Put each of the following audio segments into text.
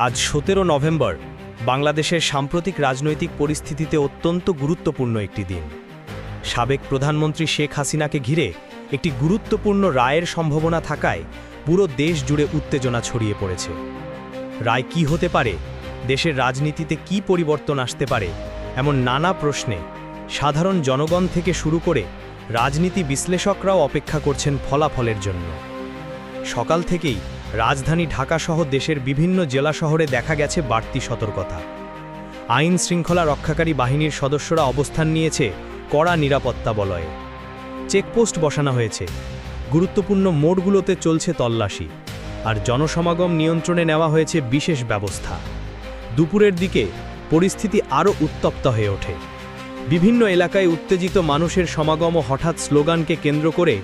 আজ ১৭ নভেম্বর বাংলাদেশের সাম্প্রতিক রাজনৈতিক পরিস্থিতিতে অত্যন্ত গুরুত্বপূর্ণ একটি দিন। সাবেক প্রধানমন্ত্রী শেখ হাসিনাকে ঘিরে একটি গুরুত্বপূর্ণ রায়ের সম্ভাবনা থাকায় পুরো দেশ জুড়ে উত্তেজনা ছড়িয়ে পড়েছে। রায় কি হতে পারে, দেশের রাজনীতিতে কি পরিবর্তন আসতে পারে, এমন নানা প্রশ্নে সাধারণ জনগণ থেকে শুরু করে রাজনীতি বিশ্লেষকরাও অপেক্ষা করছেন ফলাফলের জন্য। সকাল থেকেই রাজধানী ঢাকাসহ দেশের বিভিন্ন জেলা শহরে দেখা গেছে বাড়তি সতর্কতা। আইন শৃঙ্খলা রক্ষাকারী বাহিনীর সদস্যরা অবস্থান নিয়েছে কড়া নিরাপত্তা বলয়ে। চেকপোস্ট বসানো হয়েছে, গুরুত্বপূর্ণ মোড়গুলোতে চলছে তল্লাশি, আর জনসমাগম নিয়ন্ত্রণে নেওয়া হয়েছে বিশেষ ব্যবস্থা। দুপুরের দিকে পরিস্থিতি আরও উত্তপ্ত হয়ে ওঠে। বিভিন্ন এলাকায় উত্তেজিত মানুষের সমাগম ও হঠাৎ স্লোগানকে কেন্দ্র করে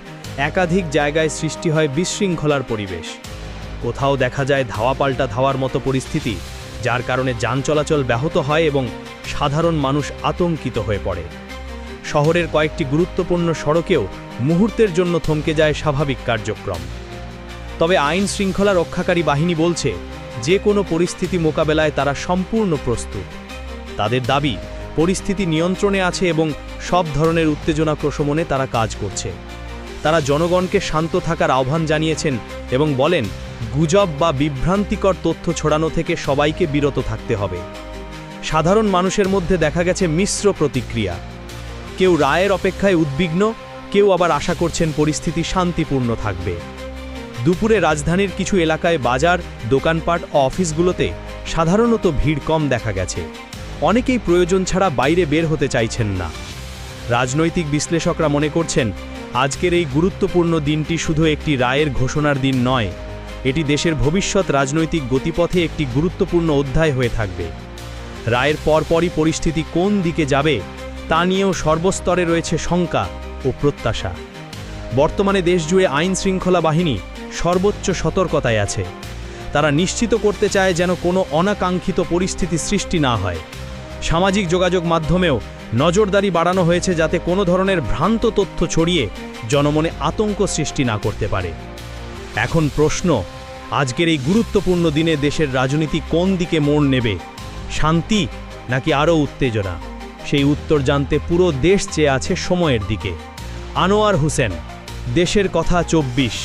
একাধিক জায়গায় সৃষ্টি হয় বিশৃঙ্খলার পরিবেশ। কোথাও দেখা যায় ধাওয়া পাল্টা ধাওয়ার মতো পরিস্থিতি, যার কারণে যান চলাচল ব্যাহত হয় এবং সাধারণ মানুষ আতঙ্কিত হয়ে পড়ে। শহরের কয়েকটি গুরুত্বপূর্ণ সড়কেও মুহূর্তের জন্য থমকে যায় স্বাভাবিক কার্যক্রম। তবে আইন শৃঙ্খলা রক্ষাকারী বাহিনী বলছে, যে কোনো পরিস্থিতি মোকাবেলায় তারা সম্পূর্ণ প্রস্তুত। তাদের দাবি, পরিস্থিতি নিয়ন্ত্রণে আছে এবং সব ধরনের উত্তেজনা প্রশমনে তারা কাজ করছে। তারা জনগণকে শান্ত থাকার আহ্বান জানিয়েছেন এবং বলেন, গুজব বা বিভ্রান্তিকর তথ্য ছড়ানো থেকে সবাইকে বিরত থাকতে হবে। সাধারণ মানুষের মধ্যে দেখা গেছে মিশ্র প্রতিক্রিয়া। কেউ রায়ের অপেক্ষায় উদ্বিগ্ন, কেউ আবার আশা করছেন পরিস্থিতি শান্তিপূর্ণ থাকবে। দুপুরে রাজধানীর কিছু এলাকায় বাজার, দোকানপাট ও অফিসগুলোতে সাধারণত ভিড় কম দেখা গেছে। অনেকেই প্রয়োজন ছাড়া বাইরে বের হতে চাইছেন না। রাজনৈতিক বিশ্লেষকরা মনে করছেন, আজকের এই গুরুত্বপূর্ণ দিনটি শুধু একটি রায়ের ঘোষণার দিন নয়, এটি দেশের ভবিষ্যৎ রাজনৈতিক গতিপথে একটি গুরুত্বপূর্ণ অধ্যায় হয়ে থাকবে। রায়ের পরপরই পরিস্থিতি কোন দিকে যাবে তা নিয়েও সর্বস্তরে রয়েছে শঙ্কা ও প্রত্যাশা। বর্তমানে দেশজুড়ে আইন শৃঙ্খলা বাহিনী সর্বোচ্চ সতর্কতায় আছে। তারা নিশ্চিত করতে চায় যেন কোনো অনাকাঙ্ক্ষিত পরিস্থিতি সৃষ্টি না হয়। সামাজিক যোগাযোগ মাধ্যমেও নজরদারি বাড়ানো হয়েছে যাতে কোনো ধরনের ভ্রান্ত তথ্য ছড়িয়ে জনমনে আতঙ্ক সৃষ্টি না করতে পারে। এখন প্রশ্ন, আজকের এই গুরুত্বপূর্ণ দিনে দেশের রাজনীতি কোন দিকে মোড় নেবে, শান্তি নাকি আরও উত্তেজনা? সেই উত্তর জানতে পুরো দেশ চেয়ে আছে সময়ের দিকে। আনোয়ার হোসেন, দেশের কথা 24।